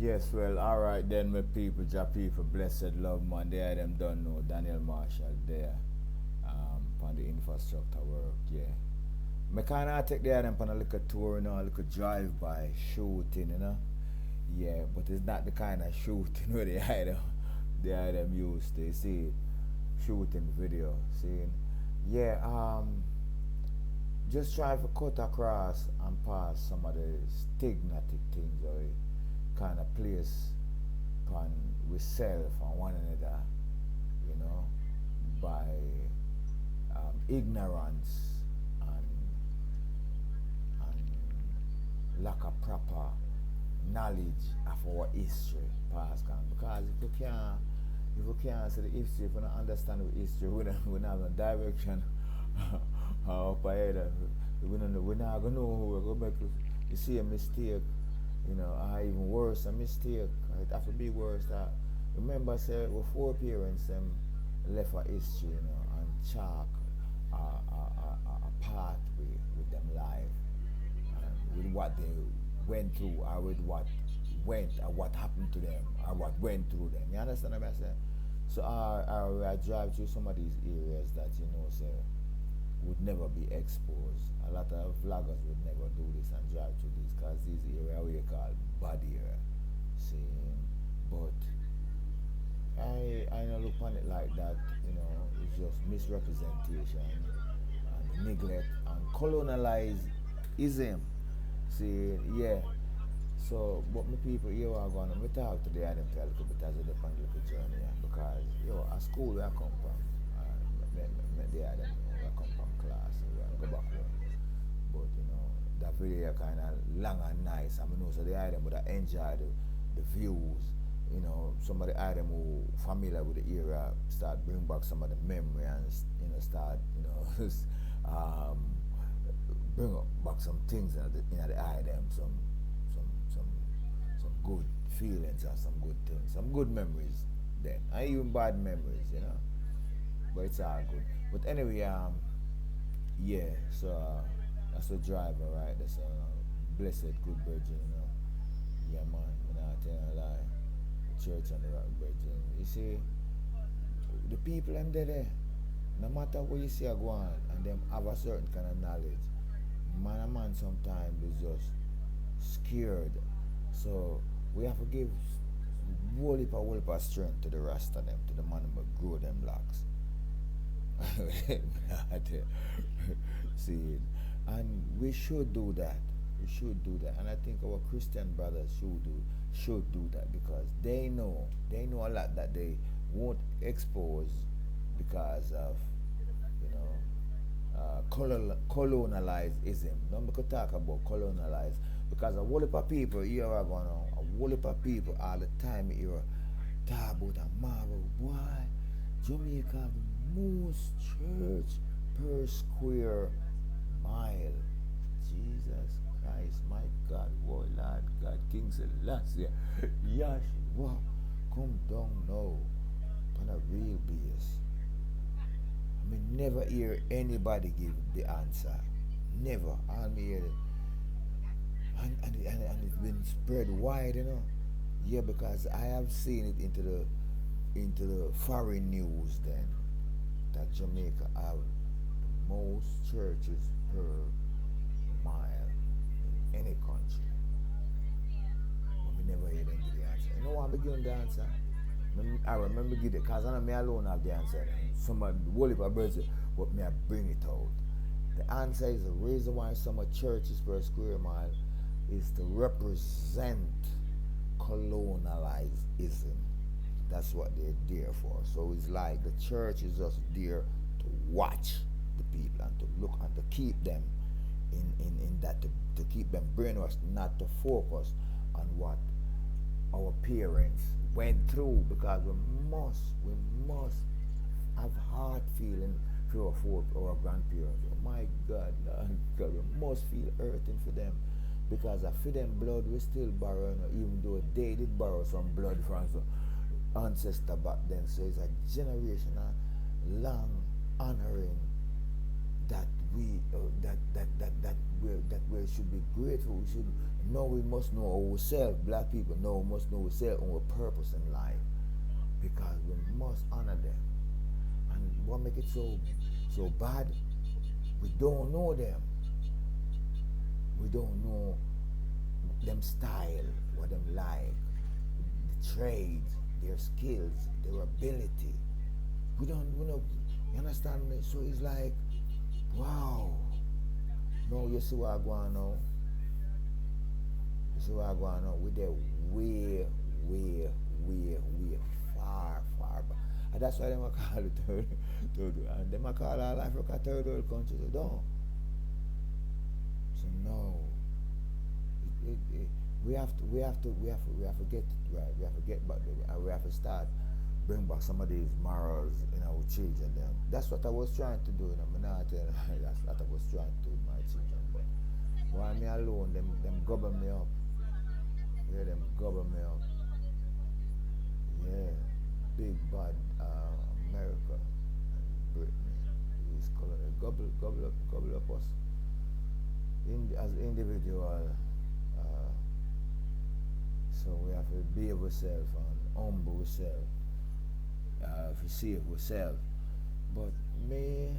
Yes, well, alright then, my people, ja people, blessed love, man. There, them don't know. Daniel Marshall there, on the infrastructure work, yeah. Me kind of take them on a little tour, you know, a little drive-by shooting, you know. Yeah, but it's not the kind of shooting where they hide them used to, you see, shooting video, see. Yeah, just try to cut across and pass some of the stigmatic things or kind of place upon we self and one another, you know, by ignorance and lack of proper knowledge of our history, past can. Because if we can't see the history, if we don't understand the history, we don't have no direction up ahead. We're not gonna know who we're gonna make you see a mistake, you know, or even worse, a mistake. It have to be worse. That remember, say, our four parents left a history, you know, and chalk a pathway with them life, with what they went through, or with what went, or what happened to them, or what went through them. You understand what I'm saying? So I drive through some of these areas that you know, say, would never be exposed. A lot of vloggers would never do this and drive through this because these area we call bad area. See, but I don't look on it like that. You know, it's just misrepresentation and neglect and colonialism. See, yeah. So, but my people here are going to talk today and them tell a little bit as a different little journey, yeah, because yo, a school where I come from, they are them where I come from class, where I go back home. But you know, that video kind of long and nice. I mean, so the item would enjoy the views. You know, some of the item who familiar with the era start bring back some of the memory and you know start you know um, bring up back some things in the item, some some some good feelings and some good things, some good memories. Then and even bad memories, you know. But it's all good. But anyway, yeah, so that's a driver, right? That's a blessed good virgin, you know. Yeah, man, I'm not telling a lie. The church and the rock virgin. You see, the people them there, no matter what you see are going and them have a certain kind of knowledge, man a man sometimes is just scared. So we have to give whole heap of strength to the rest of them, to the man who grow them locks. See, and we should do that. We should do that, and I think our Christian brothers should do that because they know a lot that they won't expose because of you know colonialism. Don't we could talk about colonialize because a whole heap of people here are going on. A whole heap of people all the time here talk about a marvel. Why Jamaica have the most church per square mile? Jesus Christ, my God, oh Lord God, King Selassie, Yahshua, come down now on a real base. I mean, never hear anybody give the answer. Never. I mean, hear it. And it's been spread wide, you know. Yeah, because I have seen it into the foreign news then that Jamaica have the most churches per mile in any country. But we never hear them give the answer. You know what I'm beginning the answer? I remember give it because I know me alone have the answer. Somebody, the whole heap of birds, but me I bring it out. The answer is the reason why some of churches per square mile is to represent colonialism. That's what they're there for. So it's like the church is just there to watch the people and to look and to keep them in that to keep them brainwashed, not to focus on what our parents went through because we must have heart feeling for our grandparents. Oh my God, God, we must feel hurting for them because for them blood we still borrow, even though they did borrow some blood from some ancestor back then. So it's a generational long honoring that we should be grateful. We should know, we must know ourselves. Black people know, we must know ourselves and our purpose in life, because we must honor them. And what make it so bad? We don't know them. We don't know them style, what them like, the trades, their skills, their ability. We don't know. You understand me? So it's like, wow. No, you see what I go on now? You see what I go on now? We're there way far back. And that's why they call it third world. And they call all Africa third world countries. They don't. So no. We have to get it right. We have to get back there, and we have to start bring back some of these morals in our children. Them. That's what I was trying to do. I'm not telling you, that's what I was trying to do with my children. But while me alone, them gobble me up. Yeah, them gobble me up. Yeah, big bad America and Britain. These color gobble up us. As individual. So we have to be ourselves and humble ourselves, to save ourselves. But me,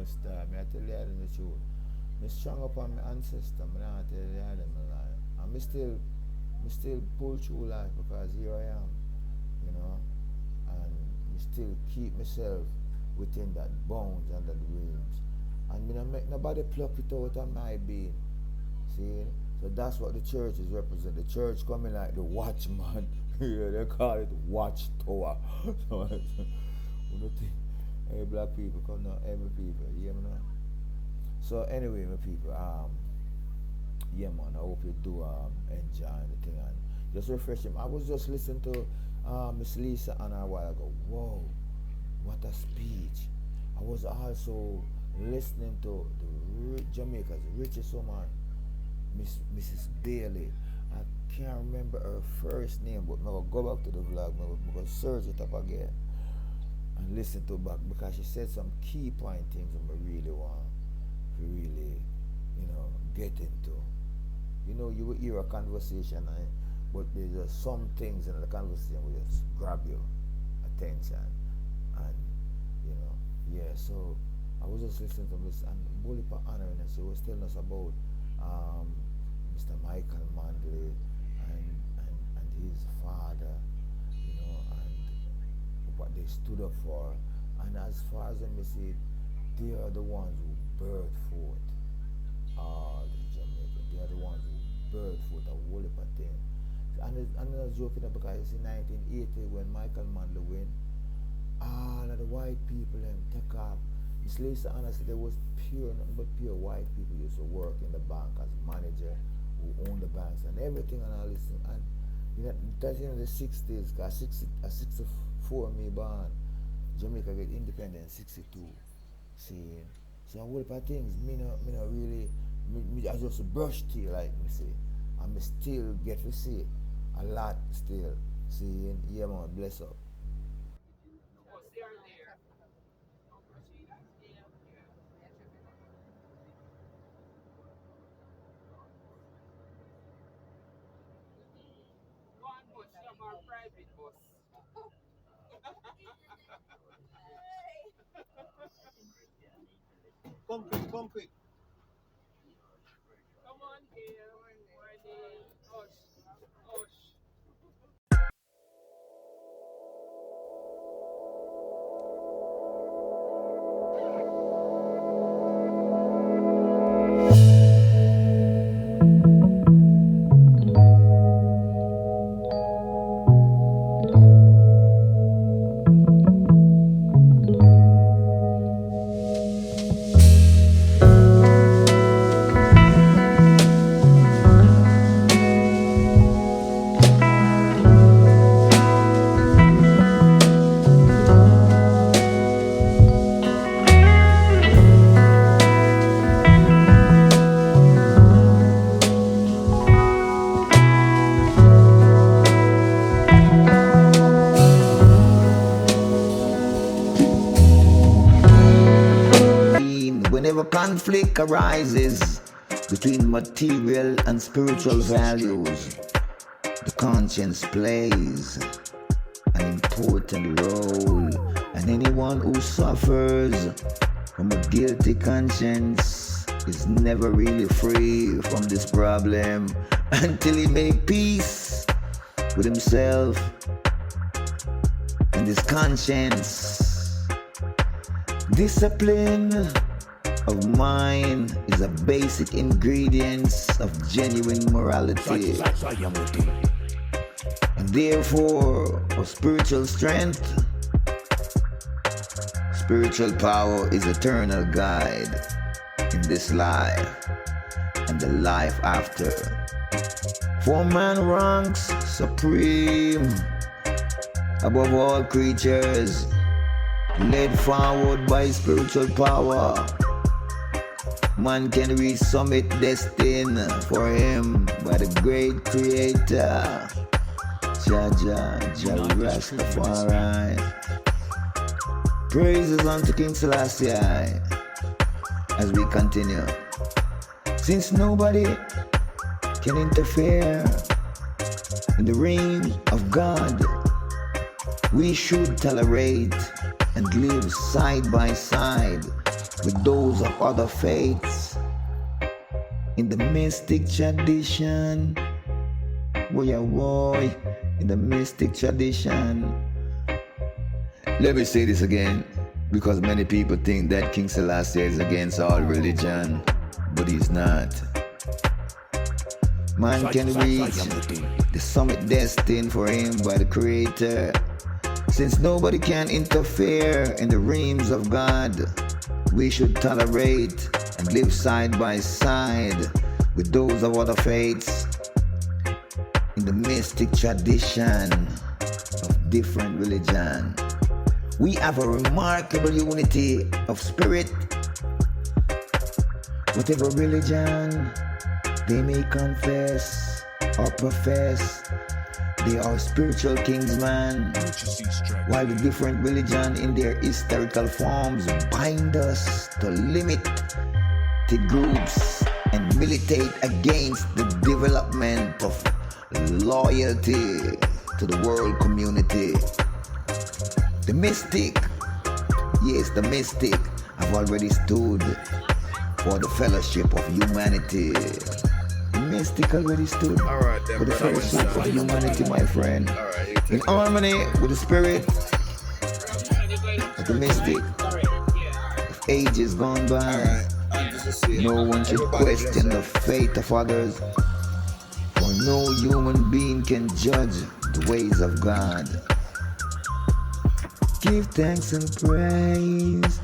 star, me I tell you the truth. Me strong up on my ancestor, me not tell you them a lie. And me still pull through life, because here I am, and me still keep myself within that bounds and that realms. And me not make nobody pluck it out of my being. See? So that's what the church is represent. The church coming like the watchman. Yeah, they call it the watchtower. So hey, black people, come now, every people, yeah, man. So anyway, my people, yeah, man, I hope you do enjoy the thing and just refresh him. I was just listening to Miss Lisa Anna a while ago. Whoa, what a speech! I was also listening to Jamaica's richest woman, Mrs. Bailey. I can't remember her first name, but I'll go back to the vlog. I'm going to search it up again and listen to it back, because she said some key point things I really want to really, get into. You will hear a conversation, but there's just some things in the conversation will just grab your attention. And, yeah, so I was just listening to Miss and Bolipa honoring her. She was telling us about Mr. Michael Manley and his father, and what they stood up for. And as far as I see it, they are the ones who birthed forth all the Jamaica. They are the ones who birthed forth a whole heap of things. And I was joking because it's in 1980 when Michael Manley went, all of the white people take off. Miss Lisa Anna said there was nothing but pure white people used to work in the bank as manager, who owned the banks and everything and all this. And that's in the 60s, because 64 me born. Jamaica get independent in 62. See, so a whole heap of things, me not really, I just brush tea like me say. And me still get to see a lot still. See, yeah man, bless up. conflict arises between material and spiritual values, the conscience plays an important role, and anyone who suffers from a guilty conscience is never really free from this problem until he make peace with himself and his conscience. Discipline of mind is a basic ingredient of genuine morality, and therefore of spiritual strength. Spiritual power is eternal guide in this life and the life after. For man ranks supreme above all creatures, led forward by spiritual power. Man can reach summit destined for him by the great Creator, Jaja Rastafari. Praises unto King Selassie as we continue. Since nobody can interfere in the reign of God, we should tolerate and live side by side with those of other faiths. In the mystic tradition, in the mystic tradition. Let me say this again, because many people think that King Selassie is against all religion, but he's not. Man can reach the summit destined for him by the Creator. Since nobody can interfere in the realms of God, we should tolerate and live side by side with those of other faiths in the mystic tradition of different religion. We have a remarkable unity of spirit. Whatever religion they may confess or profess, they are spiritual kingsmen, while the different religion in their historical forms bind us to limited groups and militate against the development of loyalty to the world community. The mystic, yes, the mystic have already stood for the fellowship of humanity. The mystic already stood for the fellowship of humanity, my friend. In harmony with the spirit of the mystic of ages gone by. No one should question the fate of others, for no human being can judge the ways of God. Give thanks and praise.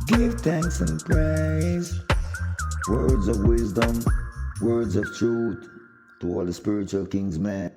Give thanks and praise. Words of wisdom, words of truth to all the spiritual kings, man.